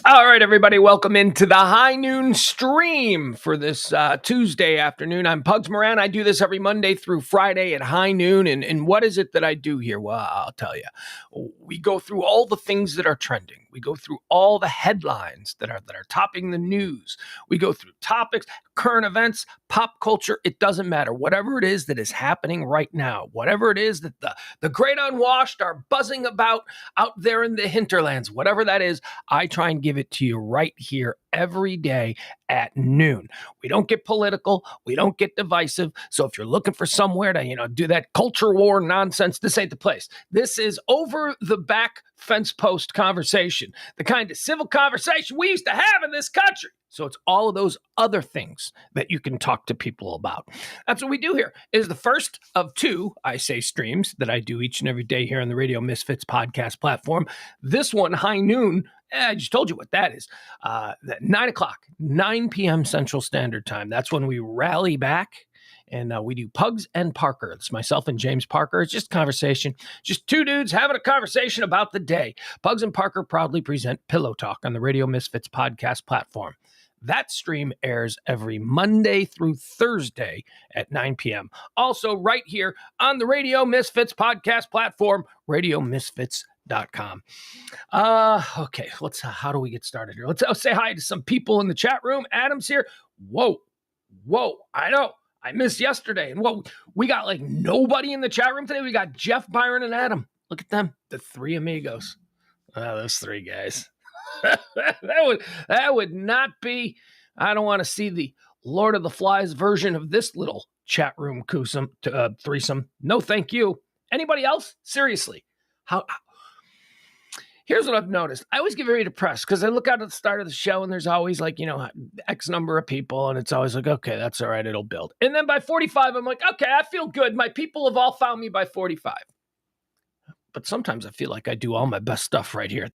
All right, everybody, welcome into the High Noon stream for this Tuesday afternoon. I'm Pugs Moran. I do this every Monday through Friday at high noon. And what is it that I do here? Well, I'll tell you. We go through all the things that are trending. We go through all the headlines that are topping the news. We go through topics, current events, pop culture. It doesn't matter. Whatever it is that is happening right now, whatever it is that the great unwashed are buzzing about out there in the hinterlands, whatever that is, I try and give it to you right here every day at noon. We don't get political. We don't get divisive. So if you're looking for somewhere to, do that culture war nonsense, this ain't the place. This is over the back fence post conversation, the kind of civil conversation we used to have in this country. So it's all of those other things that you can talk to people about. That's what we do here. It is the first of two, I say, streams that I do each and every day here on the Radio Misfits podcast platform. This one, High Noon, I just told you what that is. 9 o'clock, 9 p.m. Central Standard Time. That's when we rally back. And we do Pugs and Parker. It's myself and James Parker. It's just a conversation. Just two dudes having a conversation about the day. Pugs and Parker proudly present Pillow Talk on the Radio Misfits podcast platform. That stream airs every Monday through Thursday at 9 p.m. Also right here on the Radio Misfits podcast platform, radiomisfits.com. Okay, how do we get started here? Let's say hi to some people in the chat room. Adam's here. Whoa, I know. I missed yesterday. And we got like nobody in the chat room today. We got Jeff, Byron, and Adam. Look at them, the three amigos. Those three guys. that would not be. I don't want to see the Lord of the Flies version of this little chat room threesome. No, thank you. Anybody else? Seriously, how? Here's what I've noticed. I always get very depressed because I look out at the start of the show and there's always like, X number of people. And it's always like, okay, that's all right. It'll build. And then by 45, I'm like, okay, I feel good. My people have all found me by 45. But sometimes I feel like I do all my best stuff right here.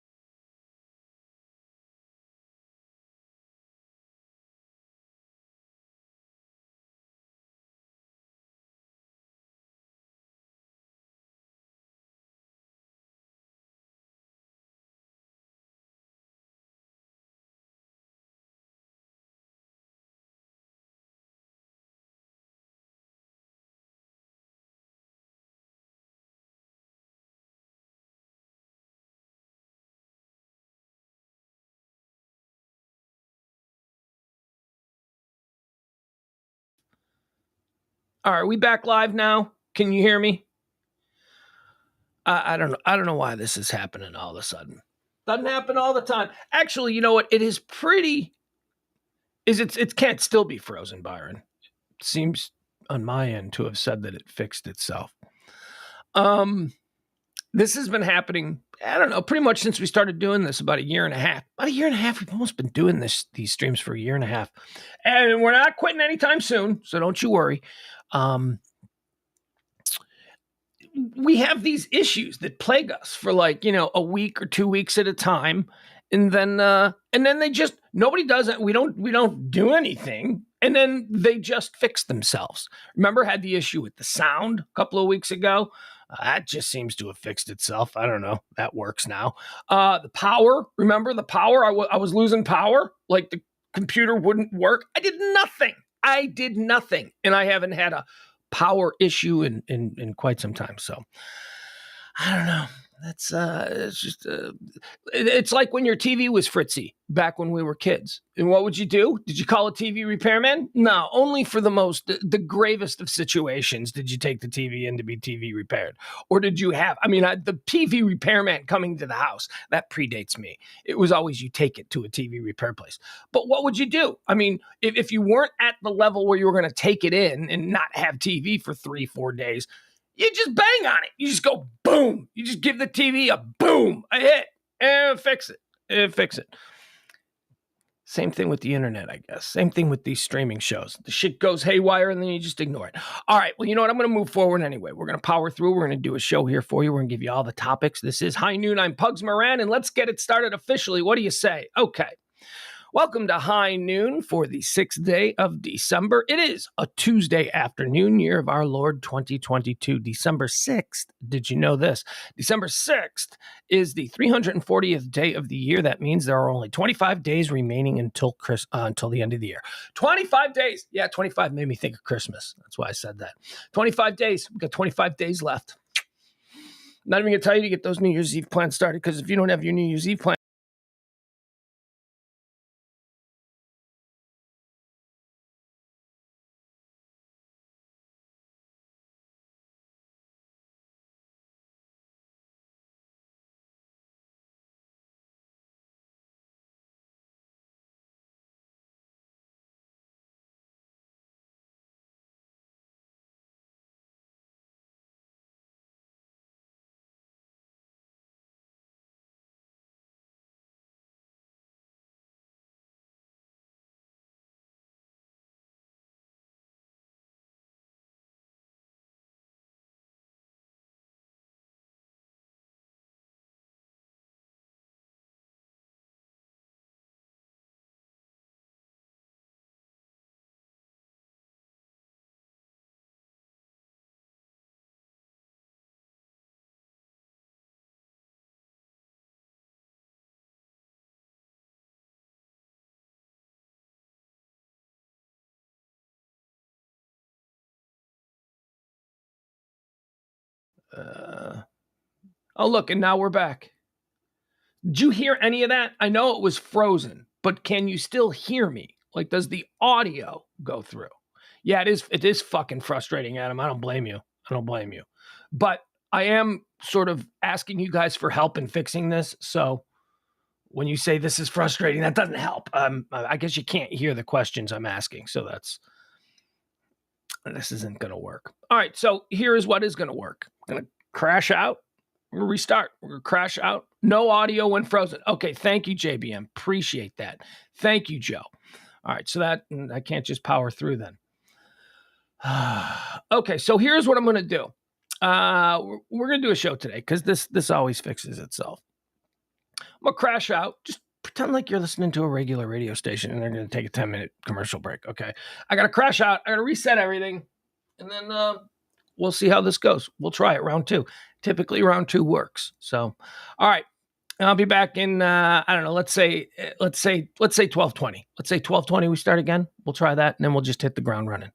All right, we back live now. Can you hear me? I don't know. I don't know why this is happening all of a sudden. Doesn't happen all the time. Actually, you know what? It is pretty. It can't still be frozen, Byron. It seems on my end to have said that it fixed itself. This has been happening, I don't know, pretty much since we started doing this about a year and a half. About a year and a half. We've almost been doing these streams for a year and a half. And we're not quitting anytime soon, so don't you worry. We have these issues that plague us for like, a week or 2 weeks at a time. And then they just, nobody does it. We don't do anything. And then they just fix themselves. Remember, had the issue with the sound a couple of weeks ago. That just seems to have fixed itself. I don't know. That works now. The power, remember the power? I was losing power. Like the computer wouldn't work. I did nothing. And I haven't had a power issue in quite some time. So I don't know. That's it's just it's like when your TV was fritzy back when we were kids. And what would you do? Did you call a TV repairman? No, only for the gravest of situations did you take the TV in to be TV repaired. Or did you have, the TV repairman coming to the house, that predates me. It was always you take it to a TV repair place. But what would you do? If you weren't at the level where you were going to take it in and not have TV for 3-4 days, you just bang on it. You just go boom. You just give the TV a boom, a hit, and fix it. Same thing with the internet, I guess. Same thing with these streaming shows. The shit goes haywire, and then you just ignore it. All right, well, you know what? I'm going to move forward anyway. We're going to power through. We're going to do a show here for you. We're going to give you all the topics. This is High Noon. I'm Pugs Moran, and let's get it started officially. What do you say? Okay. Welcome to High Noon for the 6th day of December. It is a Tuesday afternoon, year of our Lord 2022, December 6th. Did you know this? December 6th is the 340th day of the year. That means there are only 25 days remaining until the end of the year. 25 days. Yeah, 25 made me think of Christmas. That's why I said that. 25 days. We've got 25 days left. Not even going to tell you to get those New Year's Eve plans started, because if you don't have your New Year's Eve plan, oh, look, and now we're back. Did you hear any of that? I know it was frozen, but can you still hear me? Like, does the audio go through? Yeah, it is fucking frustrating, Adam. I don't blame you. But I am sort of asking you guys for help in fixing this. So when you say this is frustrating, that doesn't help. I guess you can't hear the questions I'm asking. So this isn't going to work. All right. So here is what is going to work. I'm going to crash out. We're going to restart. We're going to crash out. No audio when frozen. Okay, thank you, JBM. Appreciate that. Thank you, Joe. All right, so that I can't just power through then. Okay, so here's what I'm going to do. We're going to do a show today because this always fixes itself. I'm going to crash out. Just pretend like you're listening to a regular radio station and they're going to take a 10-minute commercial break, okay? I got to crash out. I got to reset everything, and then we'll see how this goes. We'll try it round 2. Typically round 2 works. So, all right. I'll be back in, I don't know, let's say 12:20. Let's say 12:20 we start again. We'll try that, and then we'll just hit the ground running.